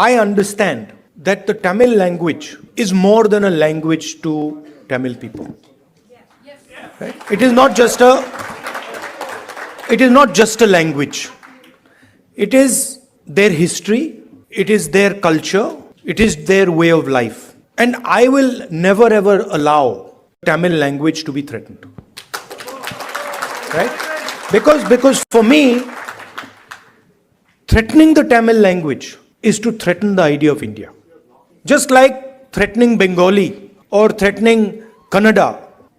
I understand that the Tamil language is more than a language to Tamil people. Right? It is not just a language. It is their history, it is their culture, it is their way of life. And I will never ever allow Tamil language to be threatened. Right? Because for me, threatening the Tamil language is to threaten the idea of India. Just like threatening Bengali or threatening Kannada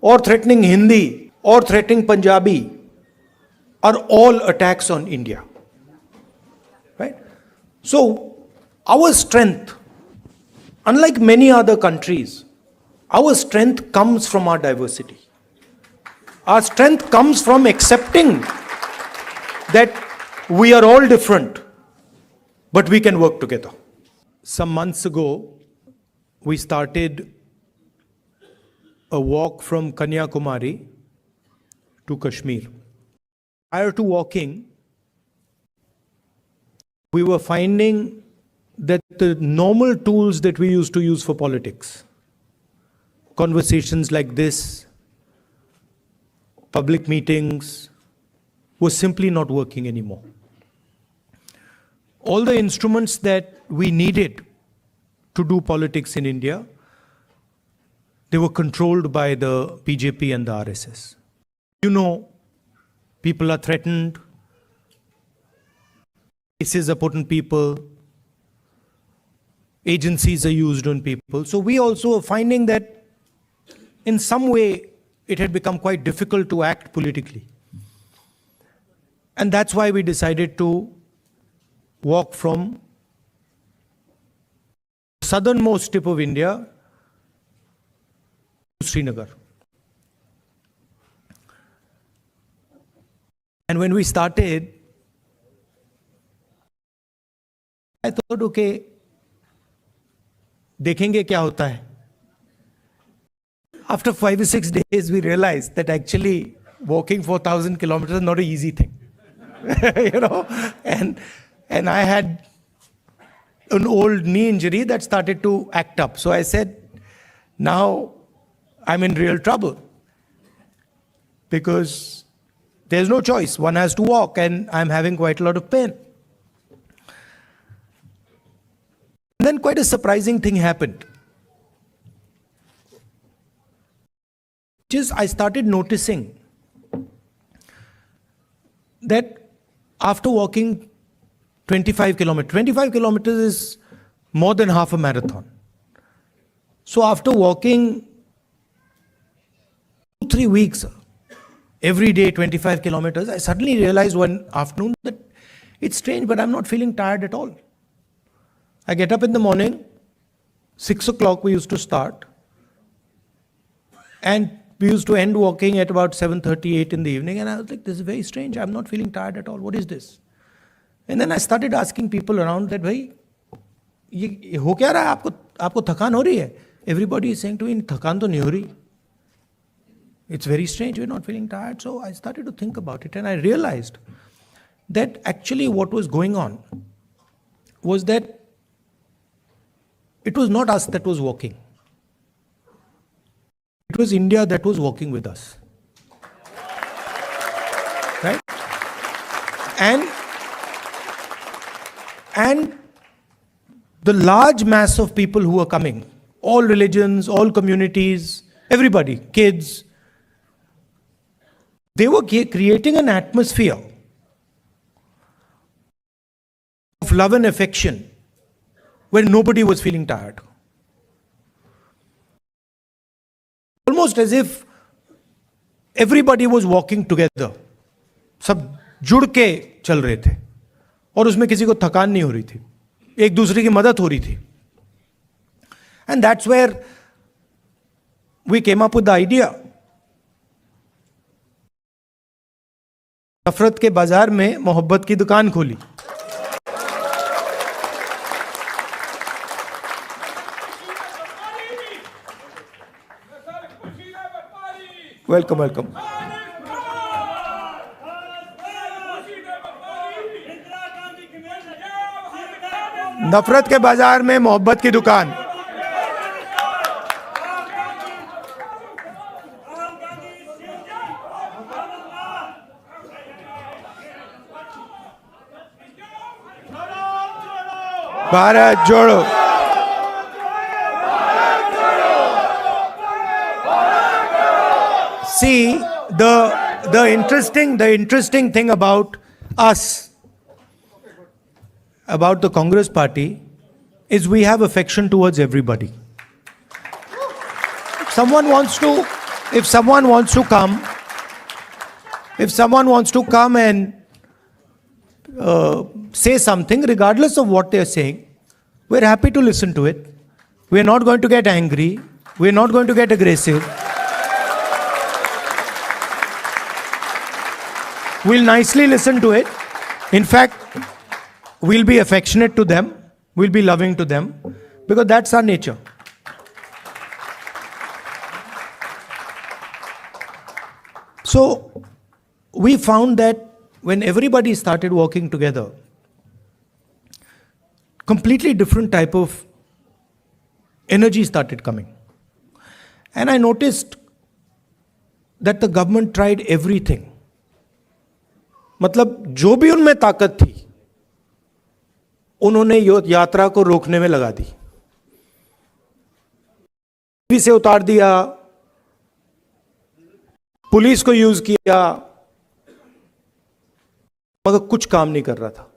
or threatening Hindi or threatening Punjabi are all attacks on India. Right? So, our strength, unlike many other countries, our strength comes from our diversity. Our strength comes from accepting that we are all different, but we can work together. Some months ago, we started a walk from Kanyakumari to Kashmir. Prior to walking, we were finding that the normal tools that we used to use for politics, conversations like this, public meetings, were simply not working anymore. All the instruments that we needed to do politics in India, they were controlled by the BJP and the RSS. You know, people are threatened, cases are put on people, agencies are used on people. So we also are finding that in some way it had become quite difficult to act politically. And that's why we decided to walk from the southernmost tip of India to Srinagar. And when we started, I thought, okay, देखेंगे क्या होता है. After 5 or 6 days, we realized that actually walking 4,000 kilometers is not an easy thing. You know, and I had an old knee injury that started to act up. So I said, now I'm in real trouble because there's no choice. One has to walk and I'm having quite a lot of pain. And then quite a surprising thing happened. I started noticing that after walking 25 kilometers is more than half a marathon. So after walking 2-3 weeks, every day 25 kilometers, I suddenly realized one afternoon that it's strange, but I'm not feeling tired at all. I get up in the morning, 6 o'clock we used to start, and we used to end walking at about 7:38 in the evening, and I was like, this is very strange, I'm not feeling tired at all, what is this? And then I started asking people around that, भाई, ये हो क्या रहा है, आपको थकान हो रही है? Everybody is saying to me, थकान तो नहीं हो रही. It's very strange, we're not feeling tired. So I started to think about it, and I realized that actually what was going on was that it was not us that was walking. It was India that was walking with us. Right? And the large mass of people who were coming, all religions, all communities, everybody, kids, they were creating an atmosphere of love and affection where nobody was feeling tired. Almost as if everybody was walking together. सब जुड़ के चल रहे थे और उसमें किसी को थकान नहीं हो रही थी, एक दूसरे की मदद हो रही थी. And that's where we came up with the idea. नफरत के बाजार में मोहब्बत की दुकान खोली. Welcome, welcome. नफरत के बाजार में मोहब्बत की दुकान। भारत जोड़ो। See, the interesting thing about us, about the Congress party, is we have affection towards everybody. If someone wants to come and say something, regardless of what they're saying, we're happy to listen to it. We're not going to get angry. We're not going to get aggressive. We'll nicely listen to it. In fact, we'll be affectionate to them. We'll be loving to them, because that's our nature. So, we found that when everybody started working together, completely different type of energy started coming. And I noticed that the government tried everything. मतलब जो भी उनमें ताकत थी, उन्होंने यात्रा को रोकने में लगा दी। टीवी से उतार दिया, पुलिस को यूज किया, मगर कुछ काम नहीं कर रहा था।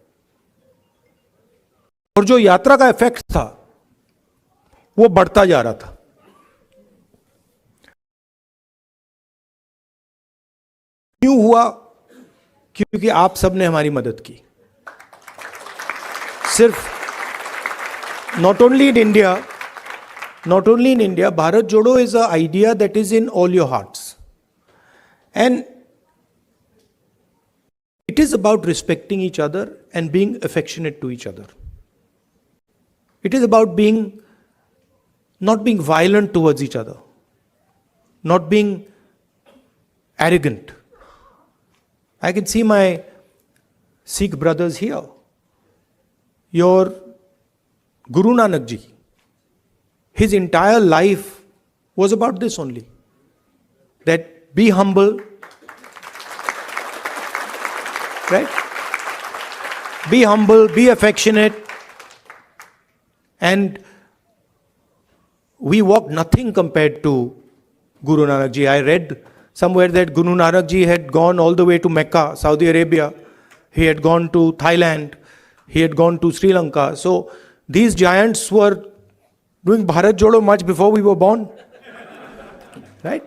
और जो यात्रा का इफेक्ट था, वो बढ़ता जा रहा था। क्यों हुआ? क्योंकि आप सबने हमारी मदद की। सिर्फ not only in India, Bharat Jodo is an idea that is in all your hearts. And it is about respecting each other and being affectionate to each other. It is about not being violent towards each other, not being arrogant. I can see my Sikh brothers here. Your Guru Nanak Ji, his entire life was about this only. That be humble, right? Be humble, be affectionate. And we walked nothing compared to Guru Nanak Ji. I read somewhere that Guru Nanak Ji had gone all the way to Mecca, Saudi Arabia. He had gone to Thailand. He had gone to Sri Lanka. So these giants were doing Bharat Jodo much before we were born. Right?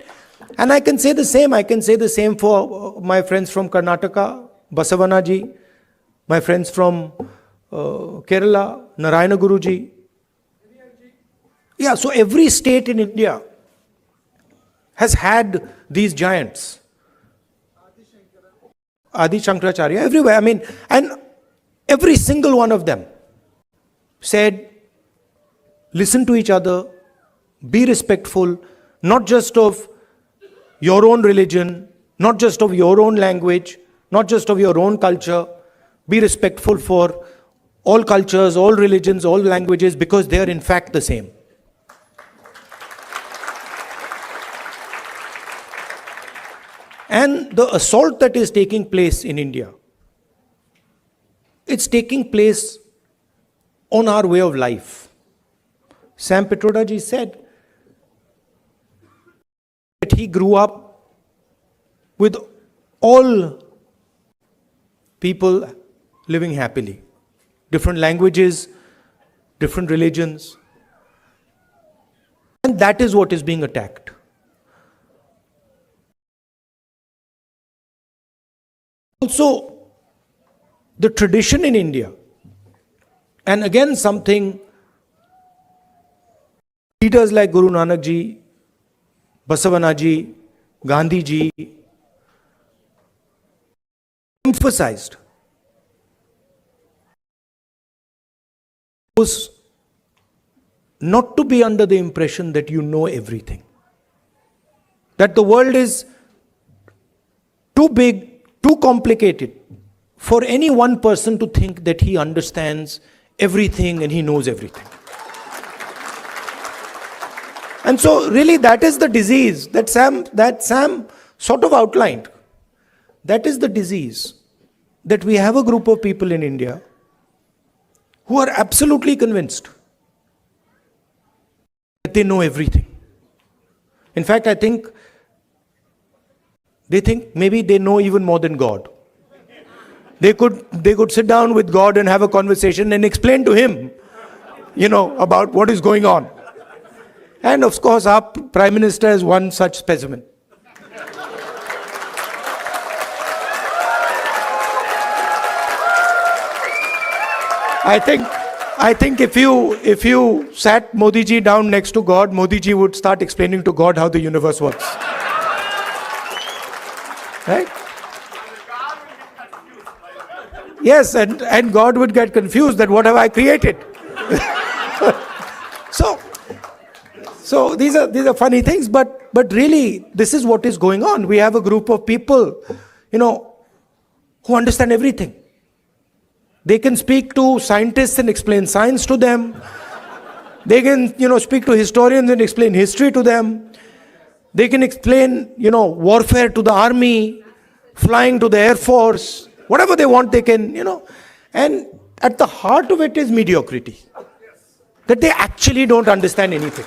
And I can say the same. I can say the same for my friends from Karnataka, Basavana Ji, my friends from Kerala, Narayana Guru Ji. Yeah, so every state in India has had these giants. Adi Shankaracharya, everywhere. I mean, and every single one of them said, listen to each other, be respectful, not just of your own religion, not just of your own language, not just of your own culture. Be respectful for all cultures, all religions, all languages, because they are in fact the same. And the assault that is taking place in India, it's taking place on our way of life. Sam Pitroda ji said that he grew up with all people living happily. Different languages, different religions. And that is what is being attacked. Also, the tradition in India, and again something leaders like Guru Nanak Ji, Basavana Ji, Gandhi Ji emphasized was not to be under the impression that you know everything. That the world is too big, too complicated for any one person to think that he understands everything and he knows everything. And so really that is the disease that Sam sort of outlined. That is the disease, that we have a group of people in India who are absolutely convinced that they know everything. In fact, I think they think maybe they know even more than God. They could sit down with God and have a conversation and explain to him, about what is going on. And of course, our Prime Minister is one such specimen. I think if you sat Modi ji down next to God, Modi ji would start explaining to God how the universe works. Right? Yes, and God would get confused that what have I created? So these are funny things, but really this is what is going on. We have a group of people, who understand everything. They can speak to scientists and explain science to them. They can, speak to historians and explain history to them. They can explain, warfare to the army, flying to the Air Force, whatever they want they can, And at the heart of it is mediocrity. That they actually don't understand anything.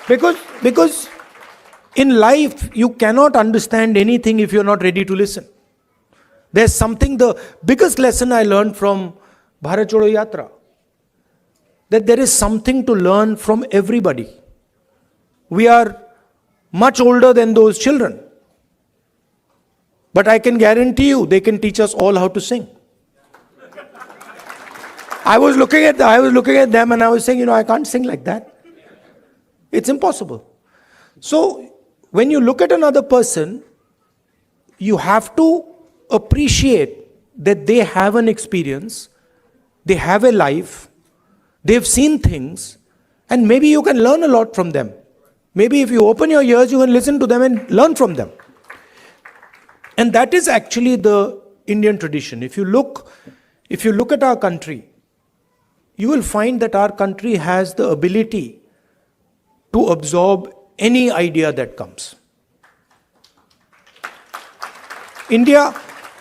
Because in life, you cannot understand anything if you're not ready to listen. There's something, the biggest lesson I learned from Bharat Jodo Yatra, that there is something to learn from everybody. We are much older than those children. But I can guarantee you, they can teach us all how to sing. I was looking at them and I was saying, I can't sing like that. It's impossible. So, when you look at another person, you have to appreciate that they have an experience, they have a life, they've seen things, and maybe you can learn a lot from them. Maybe if you open your ears, you can listen to them and learn from them. And that is actually the Indian tradition. If you look at our country, you will find that our country has the ability to absorb any idea that comes. India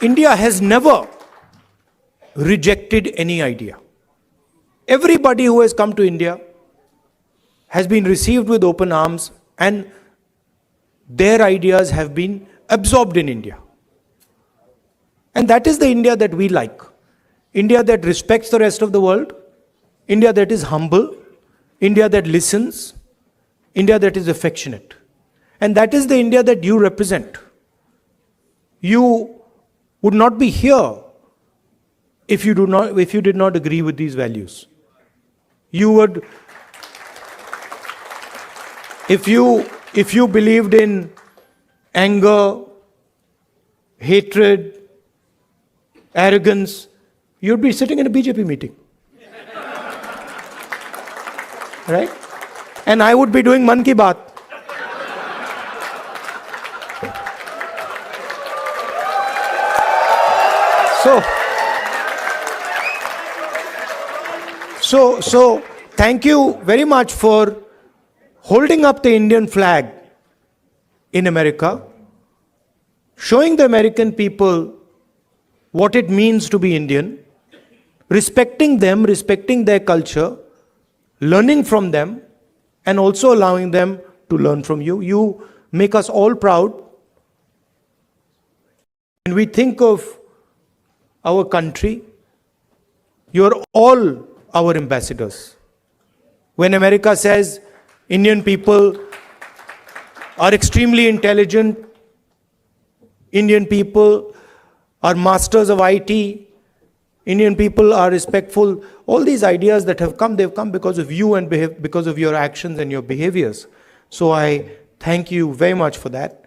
has never rejected any idea. Everybody who has come to India has been received with open arms, and their ideas have been absorbed in India. And that is the India that we like. India that respects the rest of the world, India that is humble, India that listens, India that is affectionate. And that is the India that you represent. You would not be here if you did not agree with these values. You would, if you believed in anger, hatred, arrogance, you'd be sitting in a BJP meeting. Right? And I would be doing Man Ki Baat. So thank you very much for holding up the Indian flag in America, showing the American people what it means to be Indian, respecting them, respecting their culture, learning from them, and also allowing them to learn from you. You make us all proud. When we think of our country, you're all our ambassadors. When America says Indian people are extremely intelligent, Indian people are masters of IT, Indian people are respectful, all these ideas that have come, they've come because of you and because of your actions and your behaviors. So I thank you very much for that.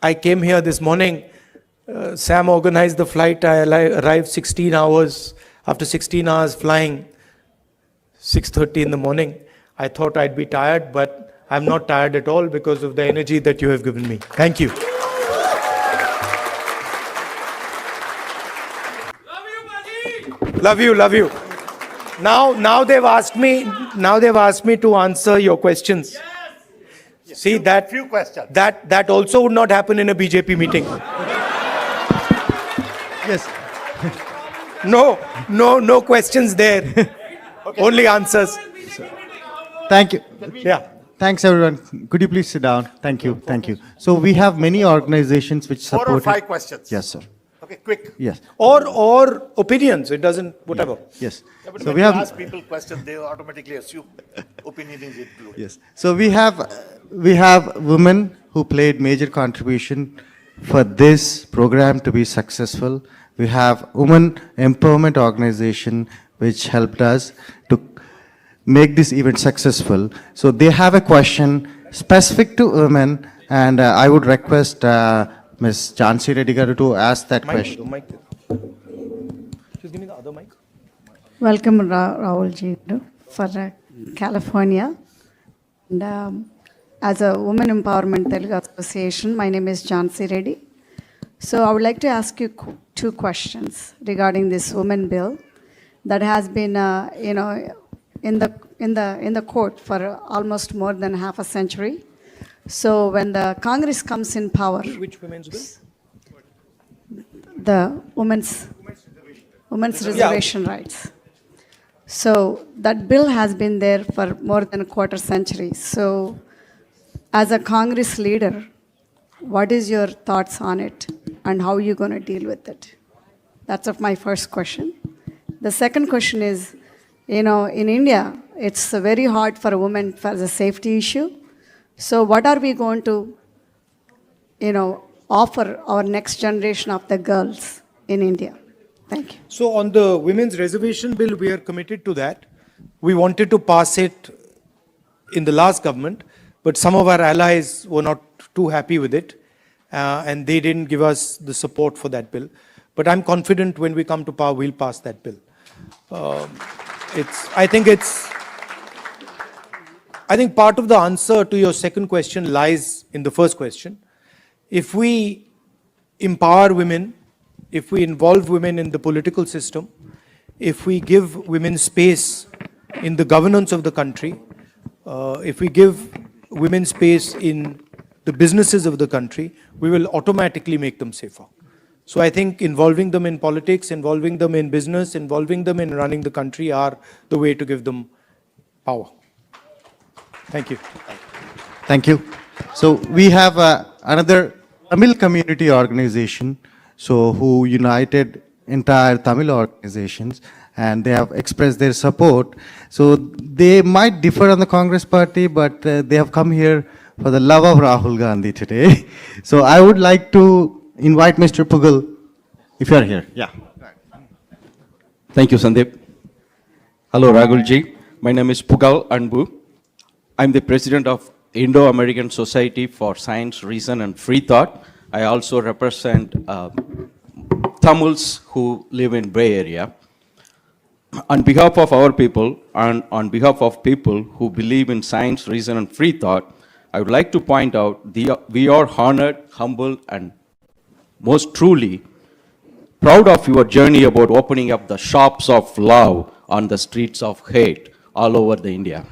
I came here this morning. Sam organized the flight. I arrived 16 hours. After 16 hours flying, 6:30 in the morning. I thought I'd be tired, but I'm not tired at all because of the energy that you have given me. Thank you. Love you, love you. Now they've asked me to answer your questions. Yes. See that few questions. That also would not happen in a BJP meeting. Yes. No questions there. Okay. Only answers. Thank you. Yeah. Thanks, everyone. Could you please sit down? Thank you. Thank you. So we have many organizations which support. 4 or 5 questions. Yes, sir. Okay, quick. Yes. Or opinions. It doesn't, whatever. Yes. Yeah, but So when we you have. ask people questions, they automatically assume opinion is included. Yes. So we have women who played major contribution for this program to be successful. We have women empowerment organization which helped us to make this event successful. So they have a question specific to women, and I would request Ms. Jhansi Reddy garu to ask that question. Mic. She's giving the other mic. Welcome, Rahul Ji, for California. And as a Women Empowerment Telugu Association, my name is Jhansi Reddy. So I would like to ask you 2 questions regarding this women bill that has been, in the court for almost more than half a century. So when the Congress comes in power, Which women's bill? the women's reservation rights. So that bill has been there for more than a quarter century. So as a Congress leader, what is your thoughts on it and how are you going to deal with it? That's of my first question. The second question is, in India, it's very hard for a woman for the safety issue. So what are we going to, offer our next generation of the girls in India? Thank you. So on the women's reservation bill, we are committed to that. We wanted to pass it in the last government, but some of our allies were not too happy with it, and they didn't give us the support for that bill. But I'm confident when we come to power, we'll pass that bill. I think part of the answer to your second question lies in the first question. If we empower women, if we involve women in the political system, if we give women space in the governance of the country, if we give women space in the businesses of the country, we will automatically make them safer. So I think involving them in politics, involving them in business, involving them in running the country are the way to give them power. Thank you. Thank you. So we have another Tamil community organization, who united entire Tamil organizations, and they have expressed their support. So they might differ on the Congress party, but they have come here for the love of Rahul Gandhi today. So I would like to invite Mr. Pugal, if you are here. Yeah. Thank you, Sandeep. Hello, Rahul Ji. My name is Pugal Anbu. I'm the president of Indo-American Society for Science, Reason and Free Thought. I also represent Tamils who live in Bay Area. On behalf of our people and on behalf of people who believe in science, reason and free thought, I would like to point out we are honored, humble and most truly proud of your journey about opening up the shops of love on the streets of hate all over the India.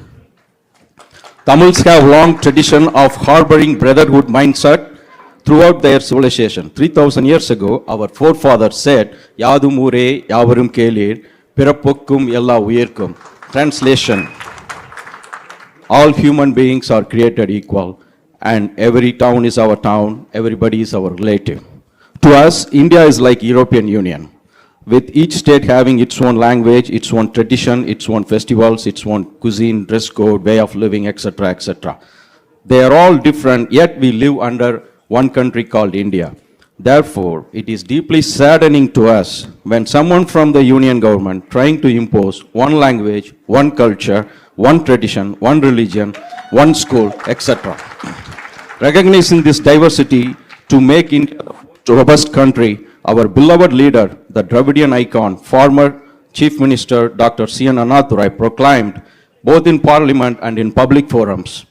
Tamils have long tradition of harboring brotherhood mindset throughout their civilization. 3,000 years ago, our forefathers said, Yadum ure, yavarum kelir, pirapukkum ella uyirkum. Translation, all human beings are created equal and every town is our town, everybody is our relative. To us, India is like European Union, with each state having its own language, its own tradition, its own festivals, its own cuisine, dress code, way of living, etc., etc. They are all different, yet we live under one country called India. Therefore, it is deeply saddening to us when someone from the union government trying to impose one language, one culture, one tradition, one religion, one school, etc. Recognizing this diversity to make India a robust country, our beloved leader, the Dravidian icon, former Chief Minister Dr. C. N. Neerthirai proclaimed, both in Parliament and in public forums,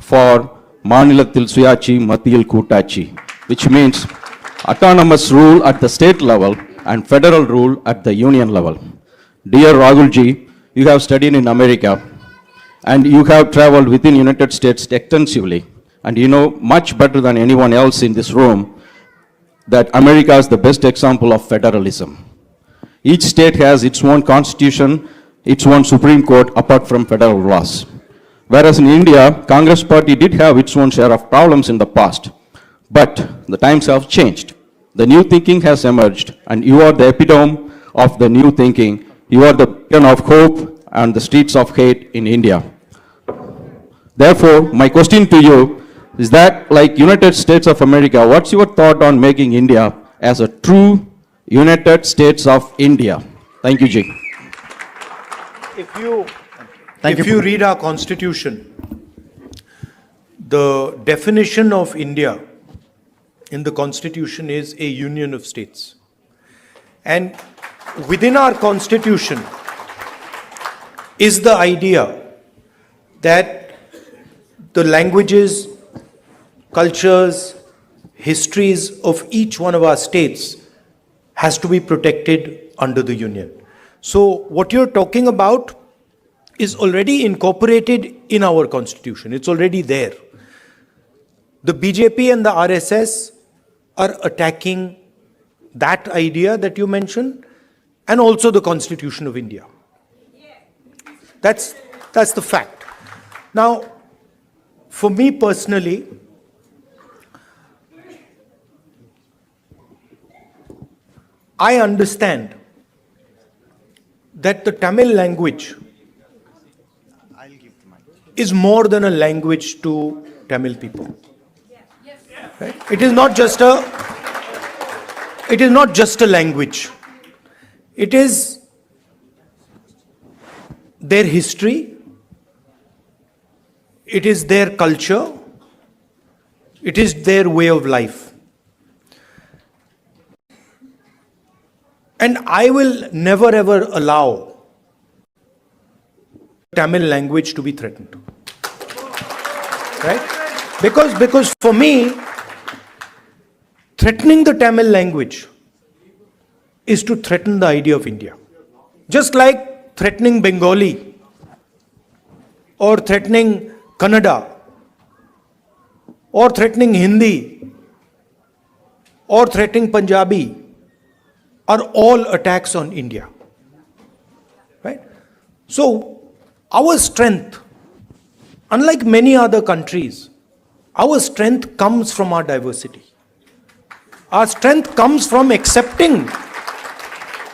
for Manilathil Suyachi Mathiyil Kootachi, which means autonomous rule at the state level and federal rule at the union level. Dear Rahul Ji, you have studied in America and you have traveled within United States extensively, and you know much better than anyone else in this room that America is the best example of federalism. Each state has its own constitution, its own Supreme Court apart from federal laws. Whereas in India, Congress party did have its own share of problems in the past. But the times have changed. The new thinking has emerged, and you are the epitome of the new thinking. You are the beacon of hope and the streets of hate in India. Therefore, my question to you is that, like United States of America, what's your thought on making India as a true United States of India? Thank you, Ji. If you read our constitution, the definition of India in the constitution is a union of states. And within our constitution is the idea that the languages, cultures, histories of each one of our states has to be protected under the union. So what you're talking about is already incorporated in our constitution. It's already there. The BJP and the RSS are attacking that idea that you mentioned and also the Constitution of India. That's the fact. Now, for me personally, I understand that the Tamil language is more than a language to Tamil people. Right? It is not just a language. It is their history, it is their culture, it is their way of life. And I will never ever allow Tamil language to be threatened. Right? Because for me, threatening the Tamil language is to threaten the idea of India. Just like threatening Bengali or threatening Kannada or threatening Hindi or threatening Punjabi are all attacks on India. Right? So, our strength, unlike many other countries, our strength comes from our diversity. Our strength comes from accepting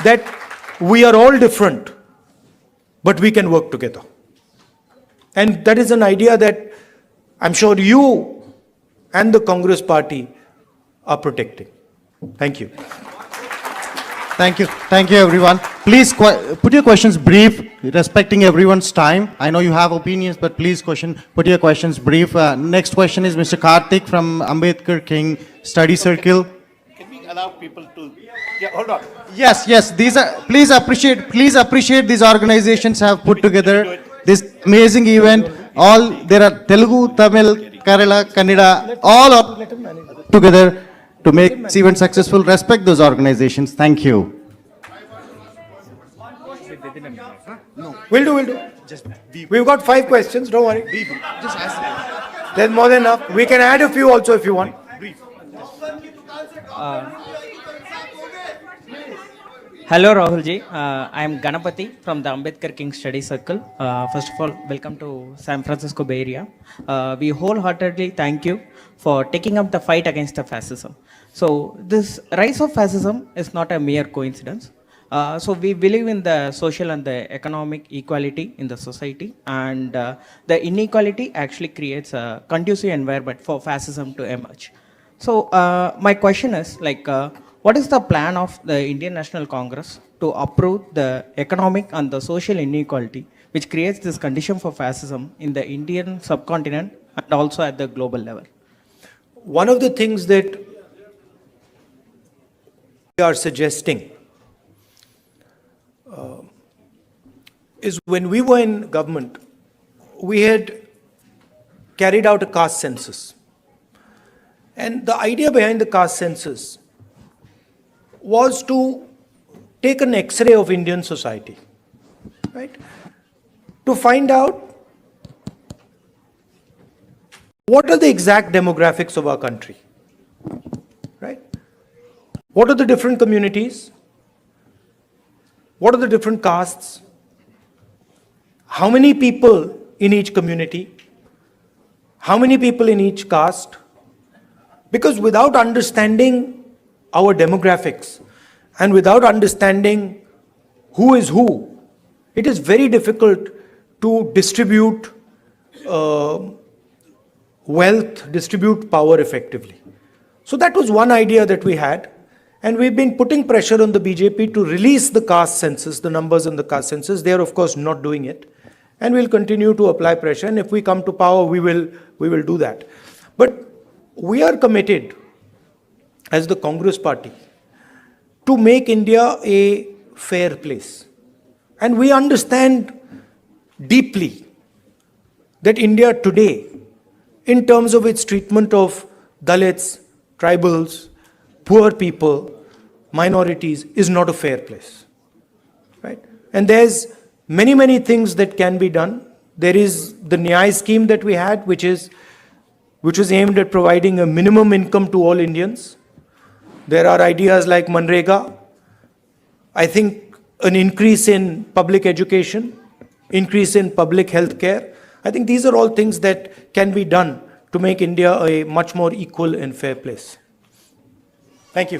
that we are all different, but we can work together. And that is an idea that I'm sure you and the Congress party are protecting. Thank you. Thank you. Thank you, everyone. Please put your questions brief, respecting everyone's time. I know you have opinions, but please put your questions brief. Next question is Mr. Karthik from Ambedkar King Study Circle. Can we allow people to, hold on. Yes. These are, please appreciate these organizations have put together this amazing event. There are Telugu, Tamil, Kerala, Kannada, all are together to make this event successful. Respect those organizations. Thank you. We'll do. We've got 5 questions, don't worry. There's more than enough. We can add a few also if you want. Hello Rahul Ji, I am Ganapati from the Ambedkar King Study Circle. First of all, welcome to San Francisco Bay Area. We wholeheartedly thank you for taking up the fight against the fascism. So this rise of fascism is not a mere coincidence. So we believe in the social and the economic equality in the society, and the inequality actually creates a conducive environment for fascism to emerge. So my question is what is the plan of the Indian National Congress to uproot the economic and the social inequality which creates this condition for fascism in the Indian subcontinent and also at the global level? One of the things that we are suggesting is when we were in government, we had carried out a caste census. And the idea behind the caste census was to take an X-ray of Indian society, right? To find out what are the exact demographics of our country, right? What are the different communities? What are the different castes? How many people in each community? How many people in each caste? Because without understanding our demographics and without understanding who is who, it is very difficult to distribute wealth, distribute power effectively. So that was one idea that we had. And we've been putting pressure on the BJP to release the caste census, the numbers in the caste census. They are, of course, not doing it. And we'll continue to apply pressure. And if we come to power, we will do that. But we are committed, as the Congress party, to make India a fair place. And we understand deeply that India today, in terms of its treatment of Dalits, tribals, poor people, minorities, is not a fair place, right? And there's many things that can be done. There is the Nyay scheme that we had, which was aimed at providing a minimum income to all Indians. There are ideas like Manrega. I think an increase in public education, increase in public health care. I think these are all things that can be done to make India a much more equal and fair place. Thank you.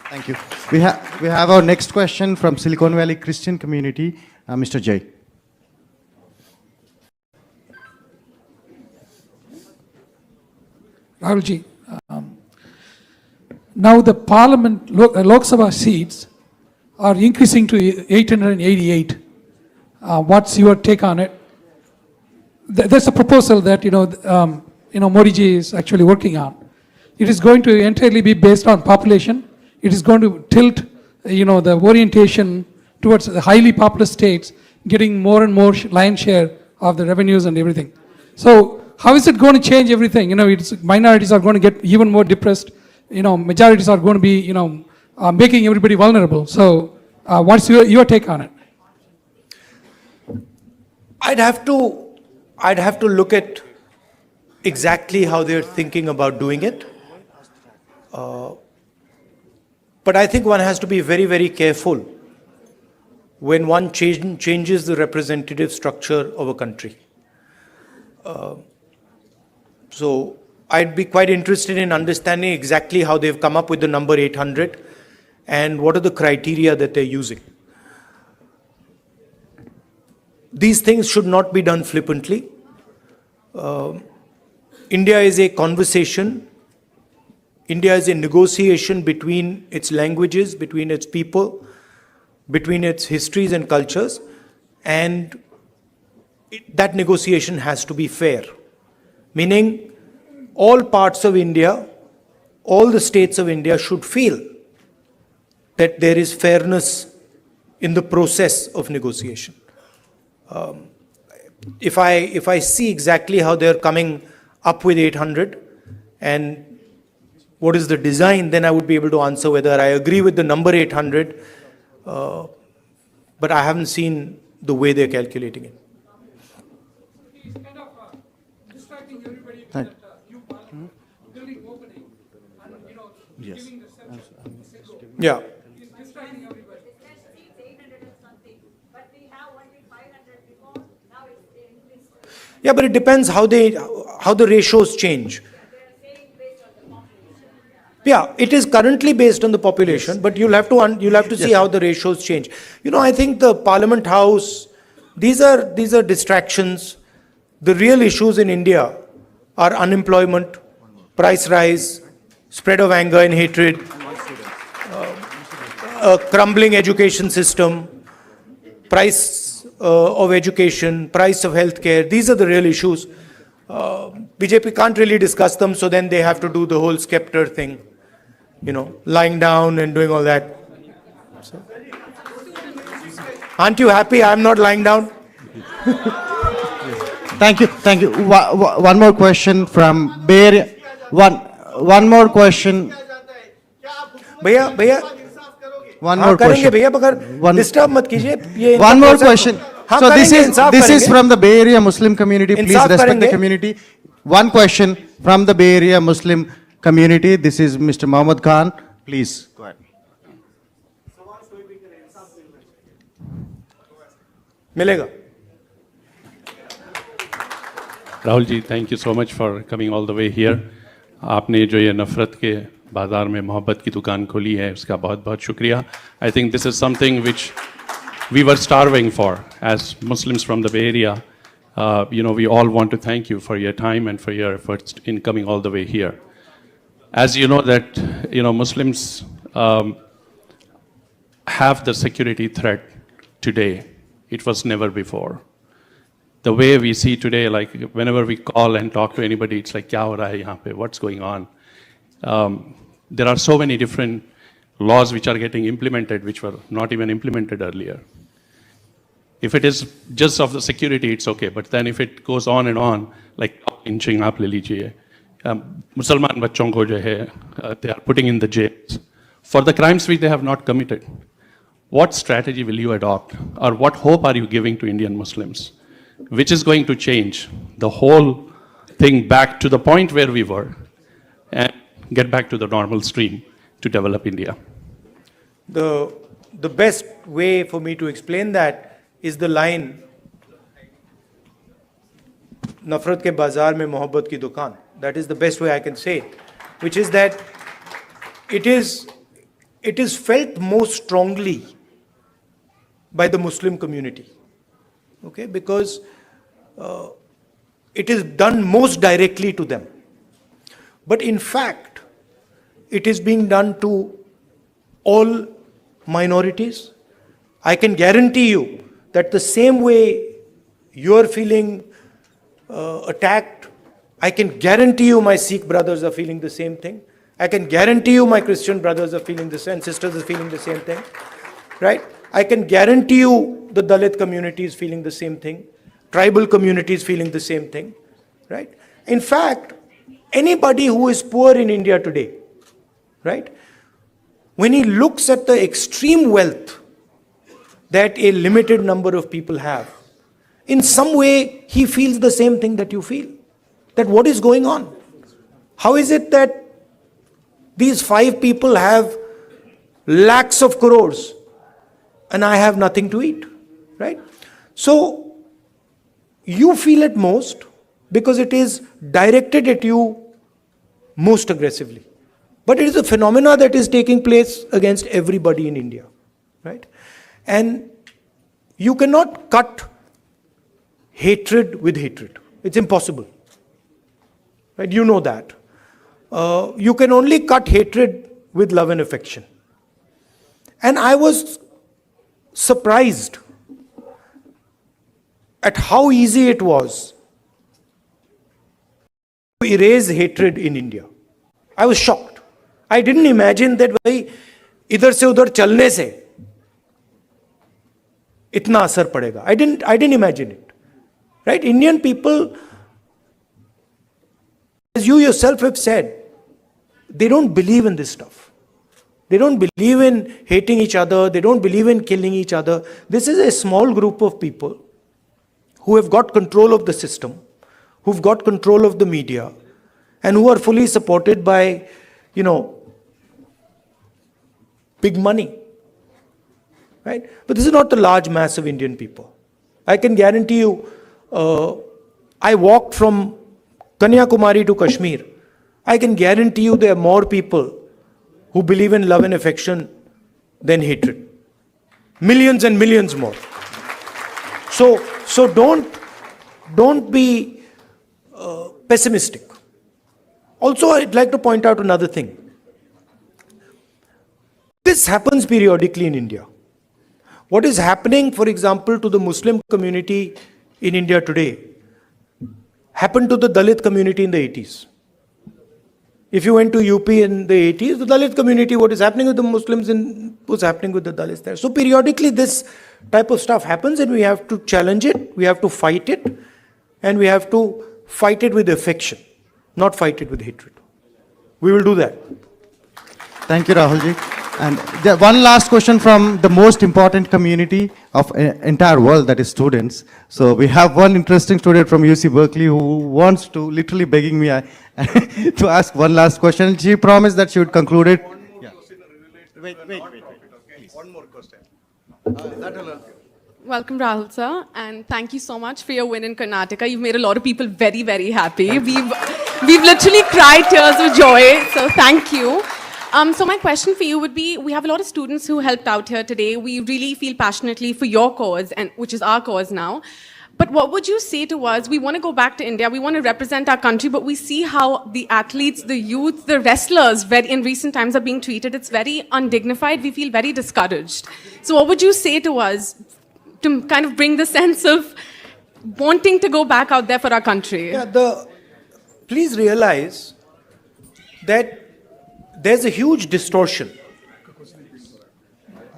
Thank you. We have our next question from Silicon Valley Christian community, Mr. Jay. Rahulji, now the Parliament Lok Sabha seats are increasing to 888. What's your take on it? There's a proposal that Modi ji is actually working on. It is going to entirely be based on population. It is going to tilt, the orientation towards the highly populous states, getting more and more lion's share of the revenues and everything. So how is it going to change everything? Minorities are going to get even more depressed. Majorities are going to be, making everybody vulnerable. So what's your take on it? I'd have to look at exactly how they're thinking about doing it. But I think one has to be very careful when one changes the representative structure of a country. So I'd be quite interested in understanding exactly how they've come up with the number 800 and what are the criteria that they're using. These things should not be done flippantly. India is a conversation. India is a negotiation between its languages, between its people, between its histories and cultures, and that negotiation has to be fair. Meaning, all parts of India, all the states of India should feel that there is fairness in the process of negotiation. If I see exactly how they're coming up with 800 and what is the design, then I would be able to answer whether I agree with the number 800, but I haven't seen the way they're calculating it. He's kind of distracting everybody with that new parliament, building opening, and Yes. giving the center. Yeah. He's distracting everybody. Yeah, but it depends how the ratios change. Yeah, it is currently based on the population, yes. But you'll have to see how the ratios change. I think the Parliament House, these are distractions. The real issues in India are unemployment, price rise, spread of anger and hatred, a crumbling education system, price of education, price of healthcare. These are the real issues. BJP can't really discuss them, so then they have to do the whole scepter thing, lying down and doing all that. So, aren't you happy I'm not lying down? Thank you, thank you. One more question from Bay Area. One more question. भैया भैया One हाँ more करेंगे question. भैया मगर One- disturb मत कीजिए ये इनका One more process- question. हाँ So करेंगे, इंसाफ this is करेंगे। from the Bay Area Muslim community. Please Insaf respect the करेंगे। community. One question from the Bay Area Muslim community. This is Mr. Mohammed Khan. Please go ahead. मिलेगा Rahul ji, thank you so much for coming all the way here. आपने जो ये नफ़रत के बाज़ार में मोहब्बत की दुकान खोली है, उसका बहुत बहुत शुक्रिया. I think this is something which we were starving for as Muslims from the Bay Area. We all want to thank you for your time and for your efforts in coming all the way here. As you know that, Muslims have the security threat today. It was never before. The way we see today, like whenever we call and talk to anybody, it's like, kya ho raha hai yahan pe? What's going on? There are so many different laws which are getting implemented, which were not even implemented earlier. If it is just of the security, it's okay. But then if it goes on and on, like inching up, le lijiye, Musalman bachon ko jo hai, they are putting in the jails for the crimes which they have not committed. What strategy will you adopt, or what hope are you giving to Indian Muslims, which is going to change the whole thing back to the point where we were and get back to the normal stream to develop India? The best way for me to explain that is the line नफरत के बाजार में मोहब्बत की दुकान. That is the best way I can say it, which is that it is felt most strongly by the Muslim community, okay, because it is done most directly to them. But in fact, it is being done to all minorities. I can guarantee you that the same way you're feeling attacked, I can guarantee you my Sikh brothers are feeling the same thing. I can guarantee you my Christian brothers are feeling the same, sisters are feeling the same thing, right? I can guarantee you the Dalit community is feeling the same thing. Tribal community is feeling the same thing, right? In fact, anybody who is poor in India today, right, when he looks at the extreme wealth that a limited number of people have, in some way he feels the same thing that you feel. That what is going on? How is it that these 5 people have lakhs of crores and I have nothing to eat, right? So you feel it most because it is directed at you most aggressively. But it is a phenomena that is taking place against everybody in India, right? And you cannot cut hatred with hatred. It's impossible, right? You know that. You can only cut hatred with love and affection. And I was surprised at how easy it was to erase hatred in India. I was shocked. I didn't imagine that भाई इधर से उधर चलने से इतना असर पड़ेगा. I didn't imagine it. Right? Indian people, as you yourself have said, they don't believe in this stuff. They don't believe in hating each other. They don't believe in killing each other. This is a small group of people who have got control of the system, who've got control of the media, and who are fully supported by, big money. Right? But this is not the large mass of Indian people. I can guarantee you, I walked from Kanyakumari to Kashmir. I can guarantee you there are more people who believe in love and affection than hatred. Millions and millions more. So don't be pessimistic. Also, I'd like to point out another thing. This happens periodically in India. What is happening, for example, to the Muslim community in India today happened to the Dalit community in the 80s. If you went to UP in the 80s, the Dalit community, what is happening with the Muslims was happening with the Dalits there. So periodically this type of stuff happens and we have to challenge it, we have to fight it. and we have to fight it with affection, not fight it with hatred. We will do that. Thank you, Rahulji. And one last question from the most important community of entire world, that is students. So we have one interesting student from UC Berkeley who wants to, literally begging me to ask one last question. She promised that she would conclude it. Yeah. Wait. One more question. Welcome, Rahul sir, and thank you so much for your win in Karnataka. You've made a lot of people very, very happy. We've literally cried tears of joy, so thank you. So my question for you would be, we have a lot of students who helped out here today. We really feel passionately for your cause, and which is our cause now. But what would you say to us? We want to go back to India, we want to represent our country, but we see how the athletes, the youth, the wrestlers in recent times are being treated. It's very undignified. We feel very discouraged. So what would you say to us to kind of bring the sense of wanting to go back out there for our country? Yeah, please realize that there's a huge distortion.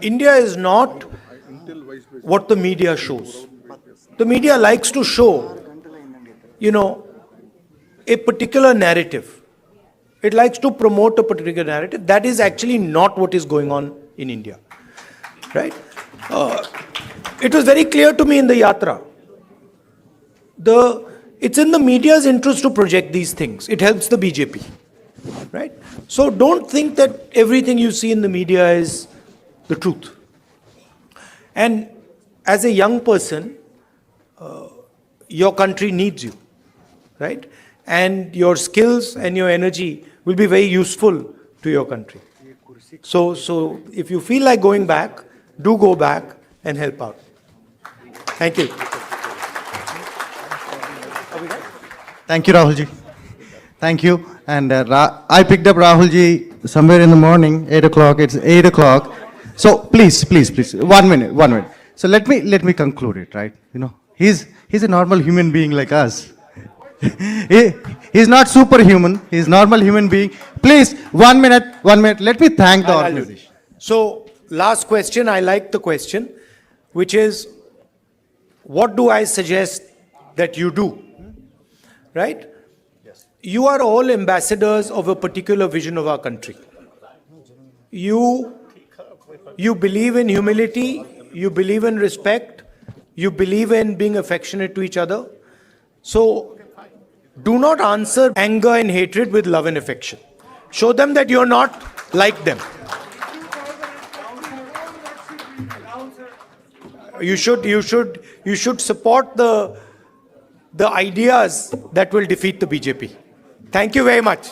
India is not what the media shows. The media likes to show, a particular narrative. It likes to promote a particular narrative. That is actually not what is going on in India, right? It was very clear to me in the Yatra. It's in the media's interest to project these things. It helps the BJP, right? So don't think that everything you see in the media is the truth. And as a young person, your country needs you, right? And your skills and your energy will be very useful to your country. So if you feel like going back, do go back and help out. Thank you. Thank you, Rahulji. Thank you. And I picked up Rahulji somewhere in the morning, 8 o'clock. It's 8 o'clock. So please. 1 minute. So let me conclude it, right? He's a normal human being like us. He's not superhuman. He's normal human being. Please, 1 minute. Let me thank the organization. So last question, I like the question, which is, what do I suggest that you do? Right? Yes. You are all ambassadors of a particular vision of our country. You believe in humility, you believe in respect, you believe in being affectionate to each other. So do not answer anger and hatred with love and affection. Show them that you're not like them. You should support the ideas that will defeat the BJP. Thank you very much.